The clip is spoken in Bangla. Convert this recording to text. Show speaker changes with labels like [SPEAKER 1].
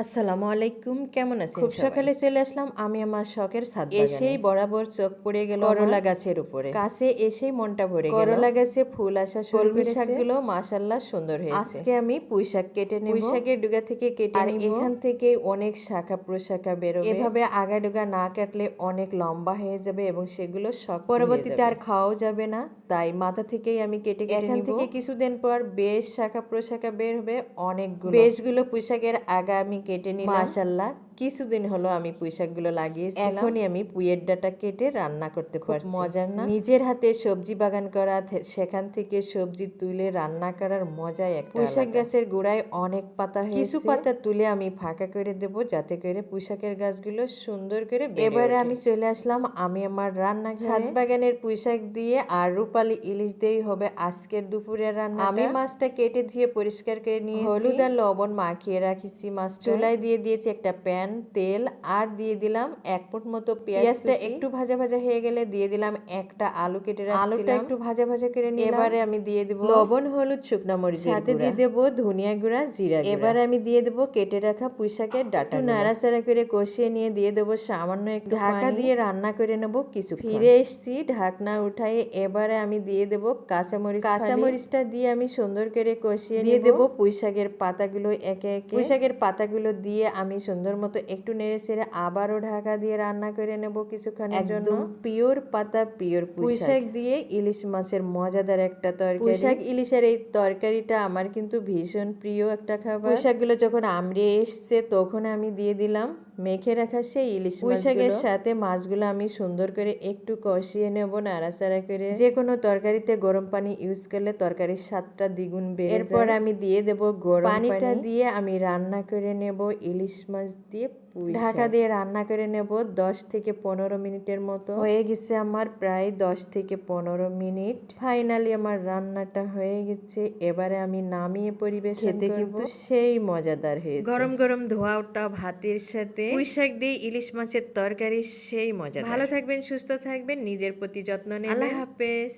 [SPEAKER 1] আসসালামু আলাইকুম, কেমন আছেন
[SPEAKER 2] খুব
[SPEAKER 1] সবাই?
[SPEAKER 2] সকালে চলে আসলাম আমি আমার শখের ছাদ বাগানে।
[SPEAKER 1] এসেই বরাবর চোখ পড়ে গেল
[SPEAKER 2] করলা
[SPEAKER 1] আমার
[SPEAKER 2] গাছের উপরে।
[SPEAKER 1] কাছে এসেই মনটা ভরে গেল।
[SPEAKER 2] করলা গাছে ফুল আসা শুরু
[SPEAKER 1] কলমি
[SPEAKER 2] করেছে।
[SPEAKER 1] শাকগুলো মাশাআল্লাহ সুন্দর হয়েছে।
[SPEAKER 2] আজকে আমি পুঁই শাক কেটে নেব।
[SPEAKER 1] পুঁই শাকের ডগা থেকে কেটে
[SPEAKER 2] আর
[SPEAKER 1] নিব।
[SPEAKER 2] এখান থেকে অনেক শাখা প্রশাখা বেরোবে।
[SPEAKER 1] এভাবে আগা-ডগা না কাটলে অনেক লম্বা হয়ে যাবে এবং সেগুলো শক্ত হয়ে
[SPEAKER 2] পরবর্তীতে
[SPEAKER 1] যাবে।
[SPEAKER 2] আর খাওয়াও যাবে না। তাই মাথা থেকেই আমি কেটে কেটে
[SPEAKER 1] এখান
[SPEAKER 2] নিব।
[SPEAKER 1] থেকে কিছুদিন পর বেশ শাখা প্রশাখা বের হবে অনেকগুলো।
[SPEAKER 2] বেশগুলো পুঁই শাকের আগা আমি কেটে নিলাম।
[SPEAKER 1] মাশাআল্লাহ কিছুদিন হলো আমি পুঁই শাকগুলো লাগিয়েছিলাম।
[SPEAKER 2] এখনই আমি পুঁইয়ের ডাঁটা কেটে রান্না করতে
[SPEAKER 1] খুব
[SPEAKER 2] পারছি।
[SPEAKER 1] মজার না?
[SPEAKER 2] নিজের হাতে সবজি বাগান করা, সেখান থেকে সবজি তুলে রান্না করার মজাই একটা
[SPEAKER 1] পুঁই শাক
[SPEAKER 2] আলাদা।
[SPEAKER 1] গাছের গোড়ায় অনেক পাতা
[SPEAKER 2] কিছু
[SPEAKER 1] হয়েছে।
[SPEAKER 2] পাতা তুলে আমি ফাঁকা করে দেব যাতে করে পুঁই শাকের গাছগুলো সুন্দর করে বেড়ে
[SPEAKER 1] এবারে
[SPEAKER 2] ওঠে।
[SPEAKER 1] আমি চলে আসলাম আমি আমার
[SPEAKER 2] ছাদ
[SPEAKER 1] রান্নাঘরে।
[SPEAKER 2] বাগানের পুঁই শাক দিয়ে আর রূপালি ইলিশ দিয়েই হবে আজকের দুপুরের রান্না। আমি মাছটা কেটে ধুয়ে পরিষ্কার করে নিয়েছি। হলুদ আর লবণ মাখিয়ে রাখিছি মাছ। চুলায় দিয়ে দিয়েছি একটা প্যান, তেল আর দিয়ে দিলাম 1 মুঠ মতো পেঁয়াজ। পেঁয়াজটা একটু ভাজা ভাজা হয়ে গেলে দিয়ে দিলাম একটা আলু কেটে রাখছিলাম। আলুটা একটু ভাজা ভাজা করে নিলাম। এবারে আমি দিয়ে দেব লবণ, হলুদ, শুকনো মরিচের গুঁড়া। সাথে দিয়ে দেব ধনিয়া গুঁড়া, জিরা গুঁড়া। এবারে আমি দিয়ে দেব কেটে রাখা পুঁই শাকের ডাঁটা। একটু নাড়াচাড়া করে কষিয়ে নিয়ে দিয়ে দেব সামান্য একটু ঢাকা দিয়ে রান্না করে নেব কিছু। ফিরে এসেছি ঢাকনা উঠাই। এবারে আমি দিয়ে দেব কাঁচামরিচ। কাঁচামরিচটা দিয়ে আমি সুন্দর করে কষিয়ে দিয়ে দেব পুঁই শাকের পাতাগুলো একে একে। পুঁই শাকের পাতাগুলো দিয়ে আমি সুন্দর মতো একটু নেড়ে ছেড়ে আবারও ঢাকা দিয়ে রান্না করে নেব কিছুক্ষণের জন্য। একদম পিওর পাতা, পিওর পুঁই শাক দিয়ে ইলিশ মাছের মজাদার একটা তরকারি। পুঁই শাক ইলিশের এই তরকারিটা আমার কিন্তু ভীষণ প্রিয় একটা খাবার। পুঁই শাকগুলো যখন আমড়ে এসছে তখন আমি দিয়ে দিলাম মেখে রাখা সেই ইলিশ মাছগুলো। পুঁই শাকের সাথে মাছগুলো আমি সুন্দর করে একটু কষিয়ে নেব নাড়াচাড়া করে। যে কোনো তরকারিতে গরম পানি ইউজ করলে তরকারির স্বাদটা দ্বিগুণ বেড়ে যায়। এরপর আমি দিয়ে দেব গরম পানিটা দিয়ে আমি রান্না করে নেব ইলিশ মাছ দিয়ে পুঁই শাক। ঢাকা দিয়ে রান্না করে নেব 10 থেকে 15 মিনিটের মতো। হয়ে গেছে আমার প্রায় 10 থেকে 15 মিনিট। ফাইনালি আমার রান্নাটা হয়ে গেছে। এবারে আমি নামিয়ে পরিবেশন করব। খেতে কিন্তু সেই মজাদার হয়েছে। গরম গরম ধোয়া ওঠা ভাতের সাথে পুঁই শাক দিয়ে ইলিশ মাছের তরকারি সেই মজাদার। ভালো থাকবেন, সুস্থ থাকবেন, নিজের প্রতি যত্ন নেবেন। আল্লাহ হাফেজ।